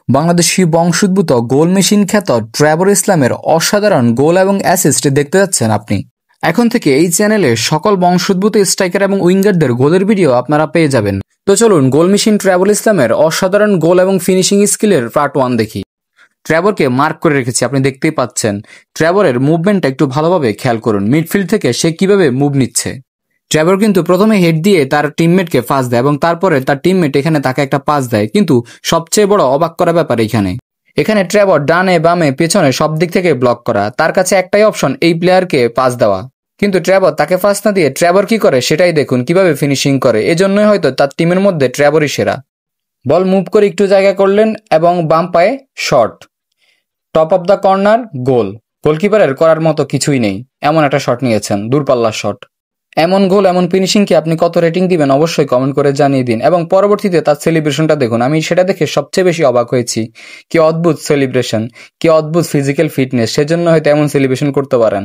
বাংলাদেশি বংশোদ্ভূত goal machine খ্যাত Trevor ইসলামের অসাধারণ গোল এবং অ্যাসিস্ট দেখতে যাচ্ছেন আপনি। এখন থেকে এই চ্যানেলে সকল বংশোদ্ভূত স্ট্রাইকার এবং উইঙ্গারদের গোলের ভিডিও আপনারা পেয়ে যাবেন। তো চলুন গোল মেশিন ট্রেভর ইসলামের অসাধারণ গোল এবং ফিনিশিং স্কিলের পার্ট 1 দেখি। ট্রেভরকে মার্ক করে রেখেছি, আপনি দেখতেই পাচ্ছেন। ট্রেভরের মুভমেন্টটা একটু ভালোভাবে খেয়াল করুন, মিডফিল্ড থেকে সে কিভাবে মুভ নিচ্ছে। ট্রেভর কিন্তু প্রথমে হেড দিয়ে তার টিমমেটকে পাস দেয় এবং তারপরে তার টিমমেট এখানে তাকে একটা পাস দেয়, কিন্তু সবচেয়ে বড় অবাক করা ব্যাপার এখানে ট্রেভর ডানে বামে পেছনে সব দিক থেকে ব্লক করা, তার কাছে একটাই অপশন এই প্লেয়ারকে পাস দেওয়া, কিন্তু ট্রেভর তাকে পাস না দিয়ে ট্রেভর কি করে সেটাই দেখুন, কিভাবে ফিনিশিং করে। এজন্যই হয়তো তার টিমের মধ্যে ট্রেভরই সেরা। বল মুভ করে একটু জায়গা করলেন এবং বাম পায়ে shot, top of the corner, goal. গোলকিপারের করার মতো কিছুই নেই, এমন একটা শট নিয়েছেন, দূরপাল্লার শট। এমন গোল এমন ফিনিশিংকে আপনি কত রেটিং দিবেন অবশ্যই কমেন্ট করে জানিয়ে দিন। এবং পরবর্তীতে তার সেলিব্রেশনটা দেখুন, আমি সেটা দেখে সবচেয়ে বেশি অবাক হয়েছি। কি অদ্ভুত সেলিব্রেশন, কি অদ্ভুত ফিজিক্যাল ফিটনেস, সেজন্য হয়তো এমন সেলিব্রেশন করতে পারেন।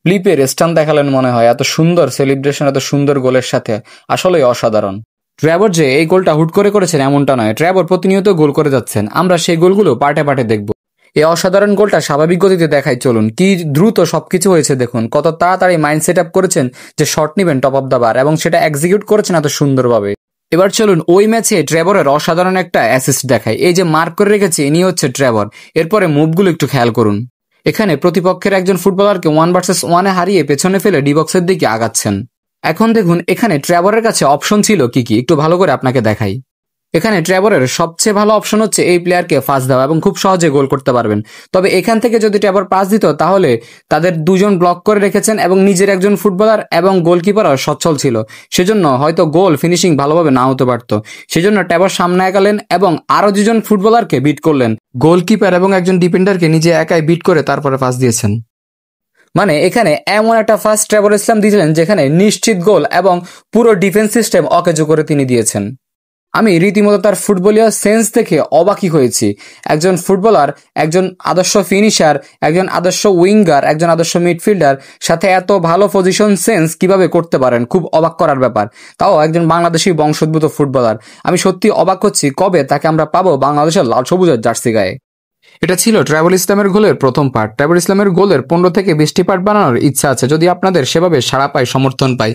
ফ্লিপের স্টান দেখালেন মনে হয়, এত সুন্দর সেলিব্রেশন এত সুন্দর গোলের সাথে, আসলেই অসাধারণ। ট্রেভর যে এই গোলটা হুট করে করেছেন এমনটা নয়, ট্রেভর প্রতিনিয়ত গোল করে যাচ্ছেন, আমরা সেই গোলগুলো পার্টে পার্টে দেখব। এই অসাধারণ গোলটা স্বাভাবিক গতিতে দেখাই চলুন, কি দ্রুত সবকিছু হয়েছে দেখুন, কত তাড়াতাড়ি মাইন্ড সেট আপ করেছেন যে শট নিবেন টপ অফ দ্য বার, এবং সেটা এক্সিকিউট করেছেন এত সুন্দরভাবে। এবার চলুন ওই ম্যাচে ট্রেভরের অসাধারণ একটা অ্যাসিস্ট দেখাই। এই যে মার্ক করে রেখেছে ইনি হচ্ছে ট্রেভর, এরপরে মুভগুলো একটু খেয়াল করুন। এখানে প্রতিপক্ষের একজন ফুটবলারকে 1 ভার্সেস 1 হারিয়ে পেছনে ফেলে ডি বক্সের দিকে আগাচ্ছেন। এখন দেখুন এখানে ট্রেভরের কাছে অপশন ছিল কি কি, একটু ভালো করে আপনাকে দেখাই। এখানে ট্রেভরের সবচেয়ে ভালো অপশন হচ্ছে এই প্লেয়ারকে পাস দেওয়া এবং খুব সহজে গোল করতে পারবেন। তবে এখান থেকে যদি ট্রেভর পাস দিত তাহলে তাদের দুজন ব্লক করে রেখেছেন এবং নিজের একজন ফুটবলার এবং গোলকিপারও সচ্ছল ছিল, সেজন্য হয়তো গোল ফিনিশিং ভালোভাবে না হতে পারত। সেজন্য ট্রেভর সামনে আগালেন এবং আরো দুজন ফুটবলারকে বিট করলেন, গোলকিপার এবং একজন ডিফেন্ডারকে নিজে একাই বিট করে তারপরে পাস দিয়েছেন। মানে এখানে এমন একটা ফার্স্ট ট্রেভর ইসলাম দিয়েছিলেন যেখানে নিশ্চিত গোল এবং পুরো ডিফেন্স সিস্টেম অকেজো করে তিনি দিয়েছেন। আমি রীতিমতো তার ফুটবলীয় সেন্স দেখে অবাকই হয়েছি। একজন ফুটবলার, একজন আদর্শ ফিনিশার, একজন আদর্শ উইঙ্গার, একজন আদর্শ মিডফিল্ডার সাথে এত ভালো পজিশন সেন্স কিভাবে করতে পারেন, খুব অবাক করার ব্যাপার। তাও একজন বাংলাদেশি বংশোদ্ভূত ফুটবলার। আমি সত্যি অবাক হচ্ছি কবে তাকে আমরা পাবো বাংলাদেশের লাল সবুজের জার্সি গায়ে। এটা ছিল ট্রেভর ইসলামের গোলের প্রথম পার্ট। ট্রেভর ইসলামের গোলের 15 থেকে 20টি পার্ট বানানোর ইচ্ছা আছে, যদি আপনাদের সেভাবে সাড়া পাই, সমর্থন পাই।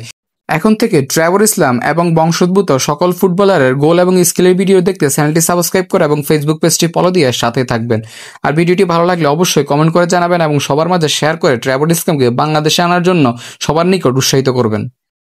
এখন থেকে ট্রেভর ইসলাম এবং বংশোদ্ভূত সকল ফুটবলারের গোল এবং স্কিলের ভিডিও দেখতে চ্যানেলটি সাবস্ক্রাইব করে এবং ফেসবুক পেজটি ফলো দিয়ে সাথে থাকবেন। আর ভিডিওটি ভালো লাগলে অবশ্যই কমেন্ট করে জানাবেন এবং সবার মাঝে শেয়ার করে ট্রেভর ইসলামকে বাংলাদেশে আনার জন্য সবার নিকট উৎসাহিত করবেন।